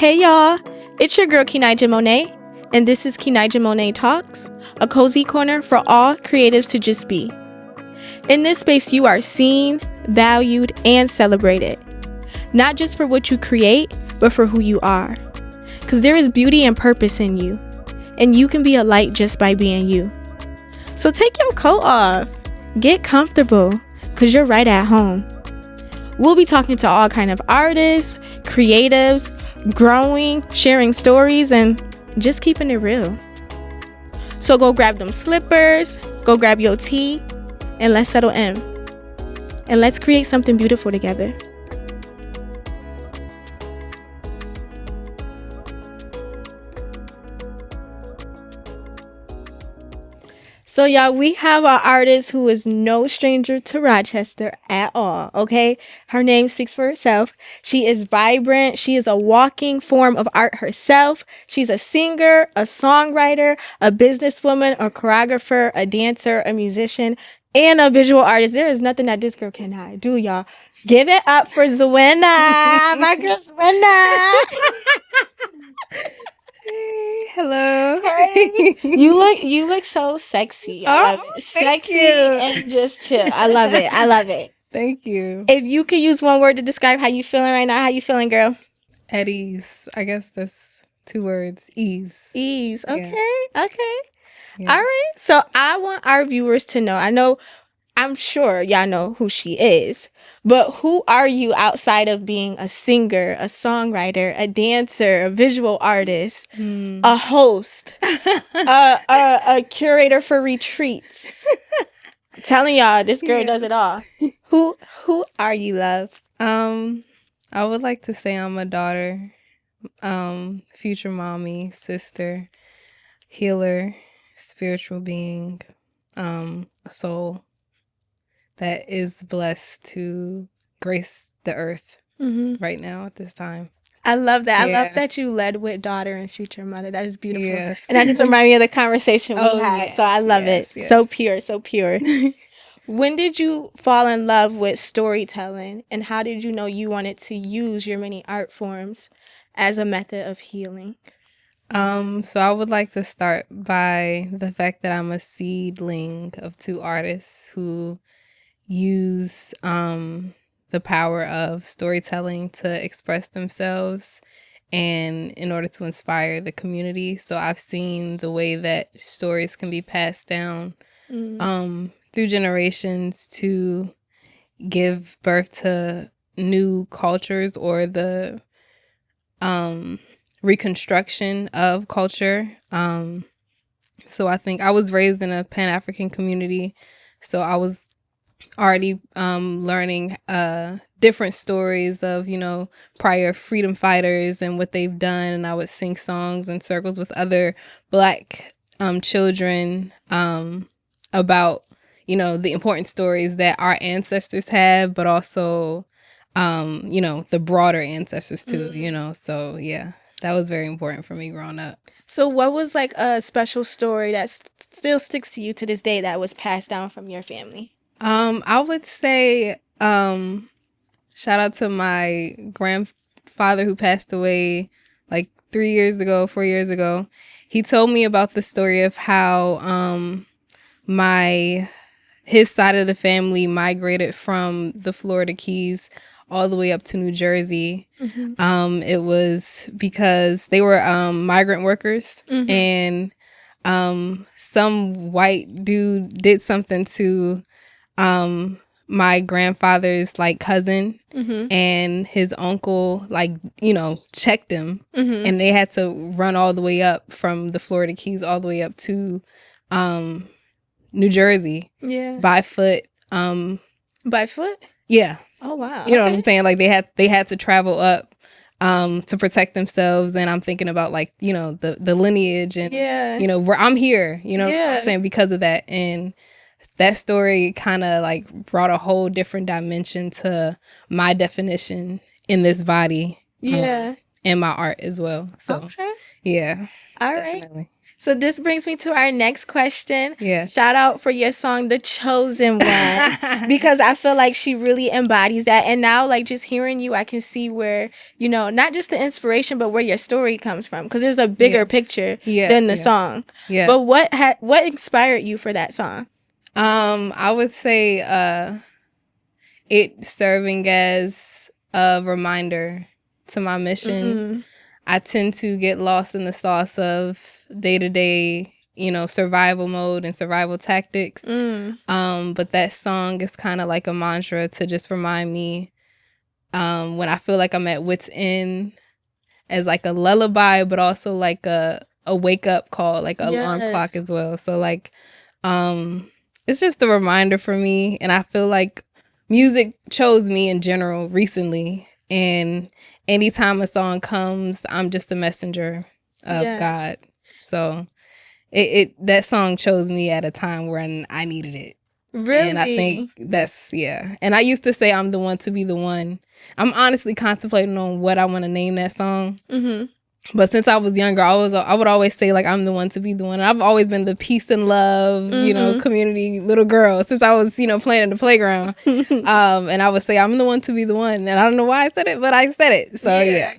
Hey y'all, it's your girl Ke-nijah Monae, and this is Ke-nijah Monae Talks, a cozy corner for all creatives to just be. In this space, you are seen, valued, and celebrated. Not just for what you create, but for who you are. Because there is beauty and purpose in you, and you can be a light just by being you. So take your coat off, get comfortable, because you're right at home. We'll be talking to all kind of artists, creatives, growing, sharing stories, and just keeping it real. So go grab them slippers, go grab your tea, and let's settle in. And let's create something beautiful together. So y'all, we have an artist who is no stranger to Rochester at all, okay? Her name speaks for herself. She is vibrant. She is a walking form of art herself. She's a singer, a songwriter, a businesswoman, a choreographer, a dancer, a musician, and a visual artist. There is nothing that this girl cannot do, y'all. Give it up for Zwena, my girl Zwena. Hey, hello. Hey. You look so sexy. I love it. Thank Sexy you. and just chill. I love it. I love it. Thank you. If you could use one word to describe how you feeling right now, how you feeling, girl? At ease. I guess that's 2 words. Ease. Ease. Okay. Yeah. Okay. Yeah. All right. So I want our viewers to know. I'm sure y'all know who she is, but who are you outside of being a singer, a songwriter, a dancer, a visual artist, a host, a curator for retreats? I'm telling y'all, this girl does it all. Who are you, love? I would like to say I'm a daughter, future mommy, sister, healer, spiritual being, a soul that is blessed to grace the earth right now at this time. I love that. Yeah. I love that you led with daughter and future mother. That is beautiful. Yes. And that just reminds me of the conversation we had. Yeah. So I love it. Yes. So pure, so pure. When did you fall in love with storytelling, and how did you know you wanted to use your many art forms as a method of healing? So I would like to start by the fact that I'm a seedling of 2 artists who use the power of storytelling to express themselves and in order to inspire the community. So I've seen the way that stories can be passed down through generations to give birth to new cultures or the reconstruction of culture. So I think I was raised in a Pan-African community, so I was already learning different stories of, prior freedom fighters and what they've done. And I would sing songs in circles with other Black children about, the important stories that our ancestors have, but also, the broader ancestors too, So, yeah, that was very important for me growing up. So what was like a special story that still sticks to you to this day that was passed down from your family? I would say, shout out to my grandfather who passed away like 4 years ago. He told me about the story of how his side of the family migrated from the Florida Keys all the way up to New Jersey. It was because they were migrant workers, and some white dude did something to my grandfather's like cousin, and his uncle checked him, and they had to run all the way up from the Florida Keys all the way up to New Jersey by foot. By foot? Yeah. Oh wow. You know what I'm saying? Like they had to travel up to protect themselves, and I'm thinking about the lineage and where I'm here, what I'm saying, because of that. And that story kind of brought a whole different dimension to my definition in this body. Yeah. in my art as well. So Okay. yeah. All definitely. right. So this brings me to our next question. Yeah. Shout out for your song, The Chosen One, because I feel like she really embodies that. And now, like, just hearing you, I can see where, you know, not just the inspiration, but where your story comes from, because there's a bigger picture than the song. Yeah. But what inspired you for that song? I would say it serving as a reminder to my mission. I tend to get lost in the sauce of day-to-day, you know, survival mode and survival tactics. But that song is kind of like a mantra to just remind me when I feel like I'm at wit's end, as like a lullaby, but also like a wake-up call, like an alarm clock as well. So like it's just a reminder for me, and I feel like music chose me in general recently, and anytime a song comes, I'm just a messenger of God. So it that song chose me at a time when I needed it. Really? And I think that's, and I used to say I'm the one to be the one. I'm honestly contemplating on what I want to name that song. But since I was younger, I would always say, like, I'm the one to be the one. And I've always been the peace and love, you know, community little girl since I was, you know, playing in the playground. And I would say, I'm the one to be the one. And I don't know why I said it, but I said it. So, yeah.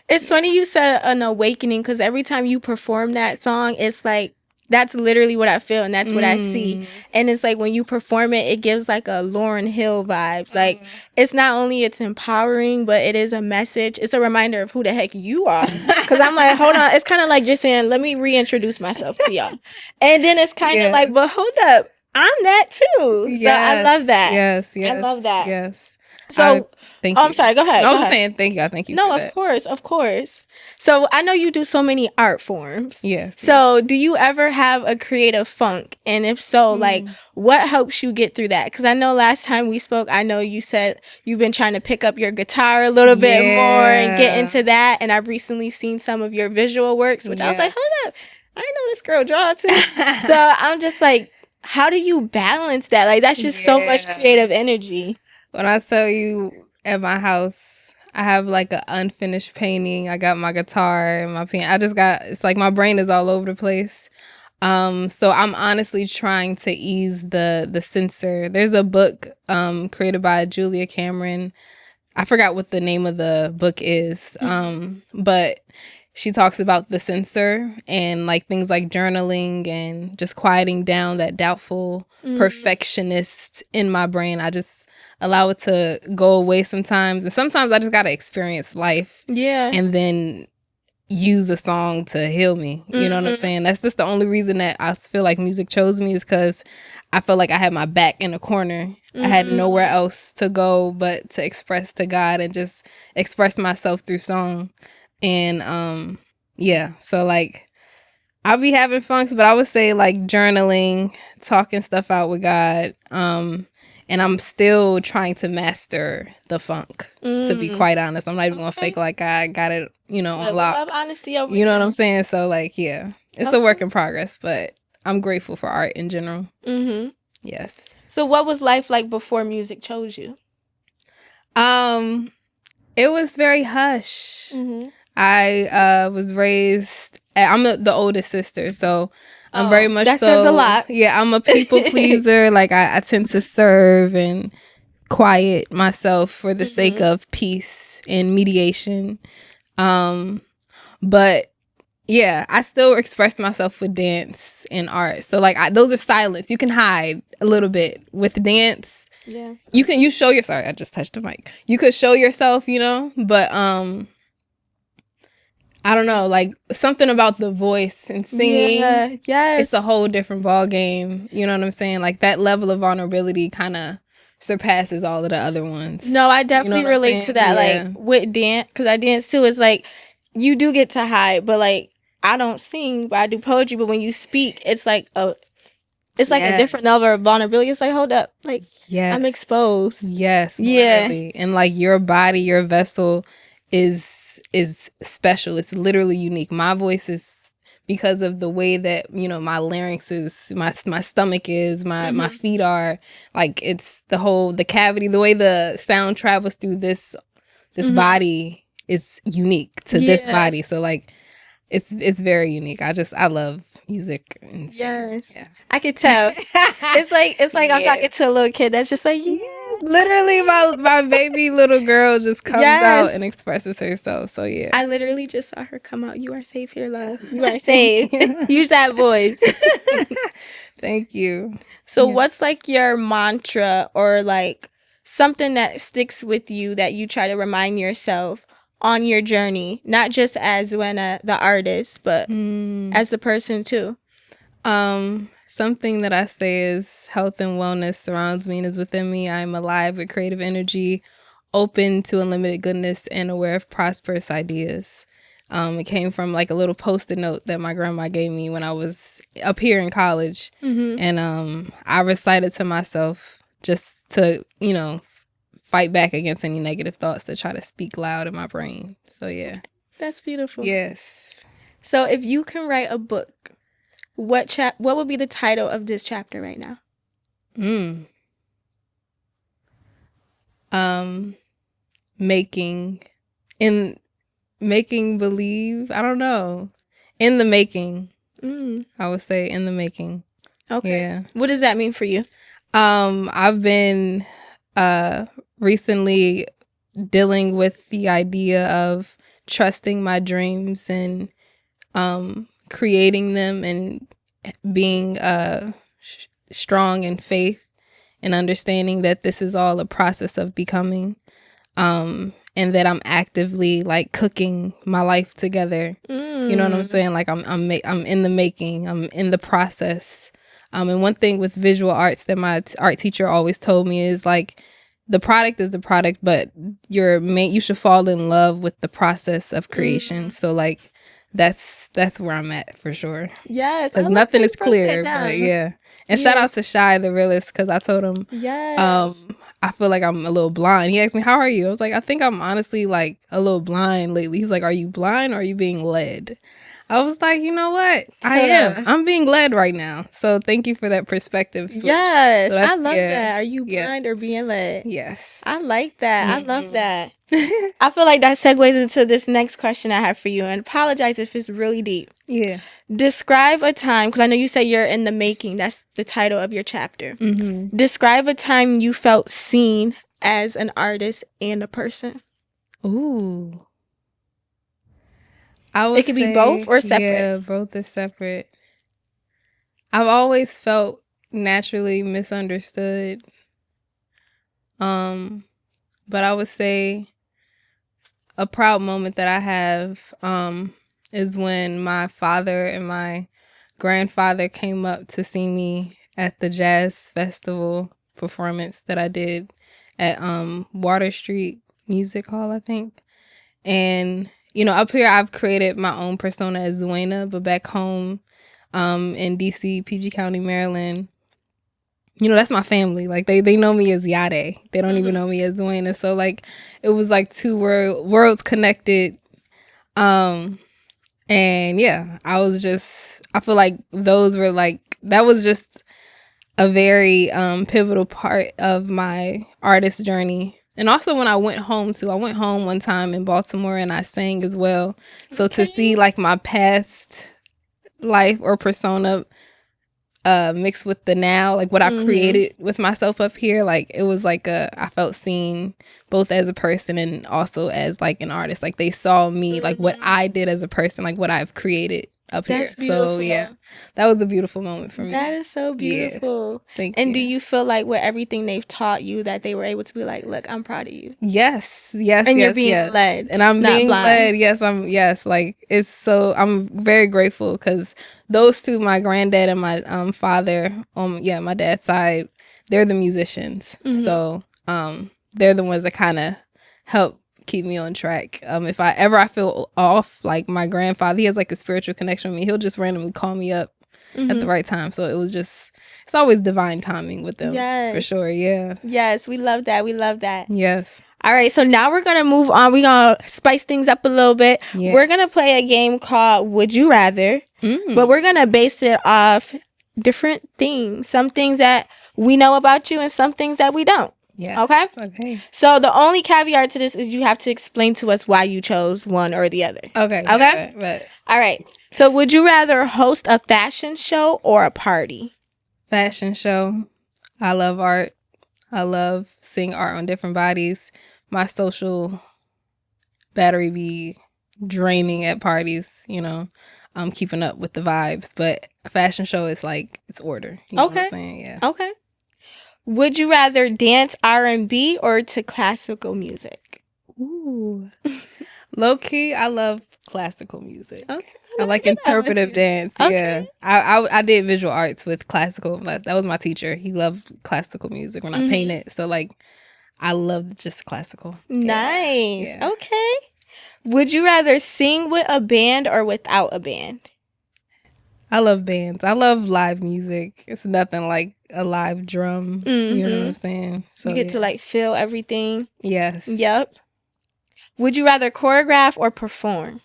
It's funny you said an awakening, because every time you perform that song, it's like, that's literally what I feel, and that's what I see. And it's like when you perform it, it gives like a Lauryn Hill vibes. Like, it's not only it's empowering, but it is a message. It's a reminder of who the heck you are. Because I'm like, hold on. It's kind of like you're saying, let me reintroduce myself to y'all. And then it's kind of like, but hold up, I'm that too. Yes, so I love that. Yes. I love that. Yes. So, thank you. I'm sorry. Go ahead. I was just saying thank you. I thank you. No, for that. of course. So I know you do so many art forms. Yes. So do you ever have a creative funk? And if so, like, what helps you get through that? Because I know last time we spoke, I know you said you've been trying to pick up your guitar a little bit more and get into that. And I've recently seen some of your visual works, which I was like, hold up, I know this girl draw too. So I'm just like, how do you balance that? Like, that's just so much creative energy. When I tell you, at my house, I have like an unfinished painting. I got my guitar and my pen. It's like my brain is all over the place. So I'm honestly trying to ease the censor. There's a book created by Julia Cameron. I forgot what the name of the book is. But she talks about the censor and like things like journaling and just quieting down that doubtful perfectionist in my brain. I just allow it to go away sometimes. And sometimes I just got to experience life. Yeah. And then use a song to heal me. You know what I'm saying? That's just the only reason that I feel like music chose me, is because I feel like I had my back in a corner. I had nowhere else to go but to express to God and just express myself through song. And so like I'll be having funks, but I would say like journaling, talking stuff out with God. And I'm still trying to master the funk, to be quite honest. I'm not even going to fake like I got it, you know, on lock. Love honesty over you know what I'm saying? So, like, yeah. It's a work in progress, but I'm grateful for art in general. Yes. So what was life like before music chose you? It was very hush. I was raised... I'm the oldest sister, so... I'm very much that says a lot. Yeah, I'm a people pleaser. Like I tend to serve and quiet myself for the sake of peace and mediation. But yeah, I still express myself with dance and art. So like those are silence. You can hide a little bit with dance. Yeah. You show your sorry, I just touched the mic. You could show yourself, you know, but I don't know, like something about the voice and singing. Yeah, yes. It's a whole different ball game. You know what I'm saying? Like that level of vulnerability kind of surpasses all of the other ones. No, I definitely relate to that. Like with dance, because I dance too. It's like you do get to hide, but like I don't sing, but I do poetry. But when you speak, it's like a different level of vulnerability. It's like, hold up, like I'm exposed. Yes, literally. And like your body, your vessel is special. It's literally unique. My voice is, because of the way that, you know, my larynx is, my stomach is, my feet are, like it's the cavity, the way the sound travels through this body is unique to this body. So like it's very unique. I love music. And Yes. Yeah. I could tell. It's like I'm talking to a little kid that's just like, yes, literally my baby little girl just comes out and expresses herself. So yeah. I literally just saw her come out. You are safe here, love. You are safe. Use that voice. Thank you. So what's like your mantra or like something that sticks with you that you try to remind yourself on your journey, not just as Zwena, the artist, but as the person too? Something that I say is health and wellness surrounds me and is within me. I am alive with creative energy, open to unlimited goodness, and aware of prosperous ideas. It came from like a little Post-it note that my grandma gave me when I was up here in college. And I recited to myself just to, fight back against any negative thoughts that try to speak loud in my brain. So yeah. That's beautiful. Yes. So if you can write a book, what would be the title of this chapter right now? Making believe. I don't know. In the making. I would say in the making. Okay. Yeah. What does that mean for you? I've been recently dealing with the idea of trusting my dreams and creating them and being strong in faith and understanding that this is all a process of becoming, and that I'm actively like cooking my life together. You know what I'm saying? Like I'm in the making. I'm in the process. And one thing with visual arts that my art teacher always told me is like, the product is the product, but you should fall in love with the process of creation. So like that's where I'm at for sure. Yes, because nothing is clear, but yeah. And shout out to Shy the realist, because I told him, I feel like I'm a little blind. He asked me, "How are you?" I was like, "I think I'm honestly like a little blind lately." He was like, "Are you blind or are you being led?" I was like, you know what? I am. I'm being led right now. So thank you for that perspective. Yes, so I love that. Are you blind or being led? Yes. I like that. I love that. I feel like that segues into this next question I have for you. And apologize if it's really deep. Yeah. Describe a time, because I know you say you're in the making. That's the title of your chapter. Describe a time you felt seen as an artist and a person. Ooh. It could be both or separate. Yeah, both are separate. I've always felt naturally misunderstood. But I would say a proud moment that I have is when my father and my grandfather came up to see me at the jazz festival performance that I did at Water Street Music Hall, I think. And up here, I've created my own persona as Zwena, but back home in DC, PG County, Maryland, that's my family. Like, they know me as Yade. They don't even know me as Zwena. So, like, it was like two worlds connected. And, yeah, I feel like those were, like, that was just a very pivotal part of my artist journey. And also when I went home one time in Baltimore and I sang as well. So to see like my past life or persona mixed with the now, like what I've created with myself up here, like it was like I felt seen both as a person and also as like an artist. Like they saw me, like what I did as a person, like what I've created up That's here. Beautiful. So yeah, that was a beautiful moment for me. That is so beautiful. Yeah. Thank you. And do you feel like with everything they've taught you that they were able to be like, look, I'm proud of you? Yes. And you're being led. And I'm being blind. led. Yes. Like it's so, I'm very grateful because those two, my granddad and my father, my dad's side, they're the musicians. So they're the ones that kind of help keep me on track. If I feel off, like my grandfather, he has like a spiritual connection with me. He'll just randomly call me up at the right time. So it's always divine timing with them. Yes. For sure. Yeah. Yes. We love that. Yes. All right. So now we're going to move on. We're going to spice things up a little bit. Yes. We're going to play a game called Would You Rather, but we're going to base it off different things. Some things that we know about you and some things that we don't. Yeah. Okay? Okay. So the only caveat to this is you have to explain to us why you chose one or the other. Okay. Okay? But All right. So would you rather host a fashion show or a party? fashion show. I love art. I love seeing art on different bodies. My social battery be draining at parties, I'm keeping up with the vibes. But a fashion show is like, it's order. You know what I'm saying? Yeah. Okay. Would you rather dance R&B or to classical music? Ooh. Low key, I love classical music. Okay. I like interpretive dance. Okay. Yeah. I did visual arts with classical. That was my teacher. He loved classical music when I painted. So like, I love just classical. Nice. Yeah. Okay. Would you rather sing with a band or without a band? I love bands. I love live music. It's nothing like a live drum. You know what I'm saying? So You get to like feel everything. Yes. Yep. Would you rather choreograph or perform?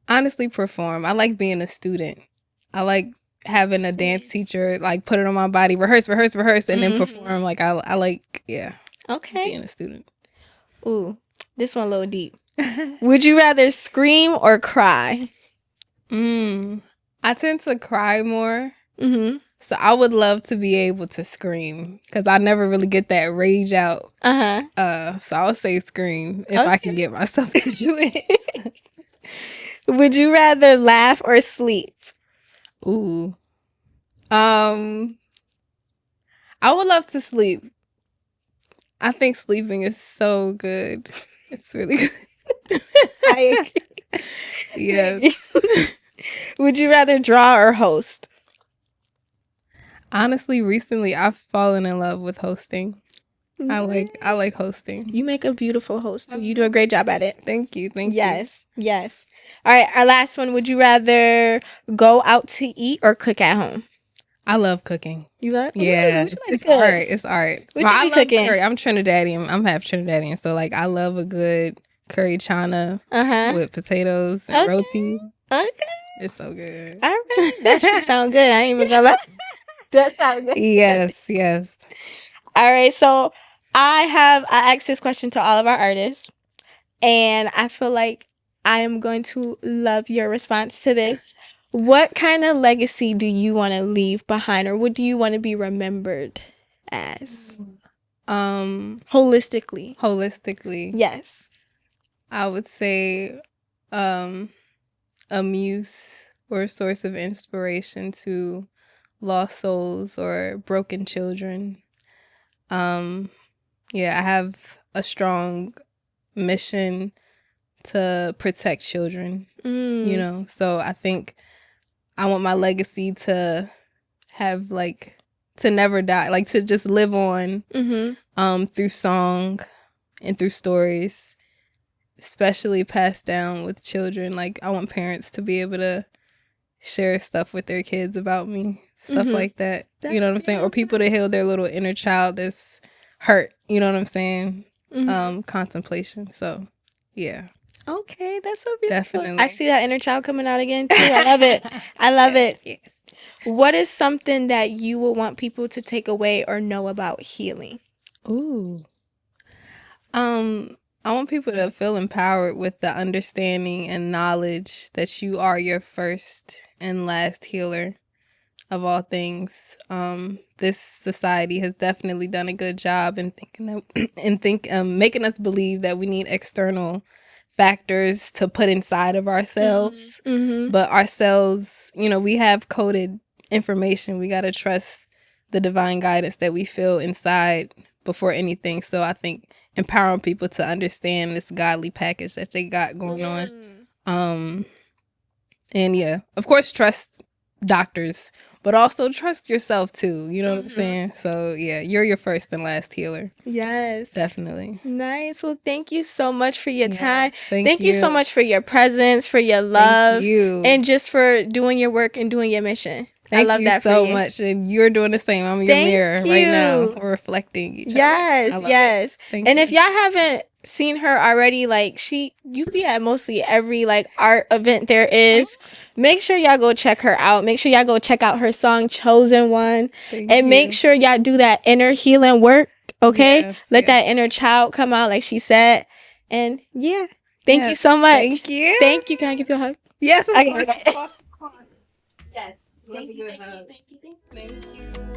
Honestly, perform. I like being a student. I like having a dance teacher like put it on my body, rehearse, and then perform. Like I like, Okay. being a student. Ooh, this one a little deep. Would you rather scream or cry? I tend to cry more. Mm-hmm. So I would love to be able to scream because I never really get that rage out. So I would say scream if I can get myself to do it. Would you rather laugh or sleep? Ooh. I would love to sleep. I think sleeping is so good. It's really good. I agree. Yes. Would you rather draw or host? Honestly, recently I've fallen in love with hosting. I like hosting. You make a beautiful host. You do a great job at it. Thank you. Yes. All right, our last one. Would you rather go out to eat or cook at home? I love cooking. You love? Yeah, it's art. It's art. What you be cooking? Curry. I'm Trinidadian. I'm half Trinidadian, so like I love a good curry chana with potatoes and roti. Okay. It's so good. All right. That should sound good. I ain't even gonna lie. That sounds good. Yes. All right. So I asked this question to all of our artists, and I feel like I am going to love your response to this. What kind of legacy do you want to leave behind, or what do you want to be remembered as? Holistically. Yes. I would say a muse or a source of inspiration to lost souls or broken children. I have a strong mission to protect children, so I think I want my legacy to have like to never die, like to just live on through song and through stories, especially passed down with children. Like I want parents to be able to share stuff with their kids about me, stuff like that. You know what I'm saying? Or people to heal their little inner child that's hurt. You know what I'm saying? Contemplation. So, yeah. Okay, that's so beautiful. Definitely. I see that inner child coming out again too. I love it. I love it. Yes. What is something that you would want people to take away or know about healing? Ooh. I want people to feel empowered with the understanding and knowledge that you are your first and last healer of all things. This society has definitely done a good job in making us believe that we need external factors to put inside of ourselves. But ourselves, we have coded information. We got to trust the divine guidance that we feel inside before anything. So I think empowering people to understand this godly package that they got going on. And yeah, of course, trust doctors, but also trust yourself too. You know what I'm saying? So yeah, you're your first and last healer. Yes. Definitely. Nice. Well, thank you so much for your time. Thank you so much for your presence, for your love, you. and just for doing your work and doing your mission. Thank love you that so for you. much. And you're doing the same. I'm your Thank mirror right now. We're reflecting each other. I love Yes. Thank And you. if y'all haven't seen her already, like you be at mostly every like art event there is. Make sure y'all go check her out. Make sure y'all go check out her song Chosen One. And make sure y'all do that inner healing work. Okay? Yes, Let that inner child come out like she said. And yeah. Thank you Yes, so much. Thank you. Thank you. Can I give you a hug? Yes, of Okay. course. Yes. Thank you. Thank you.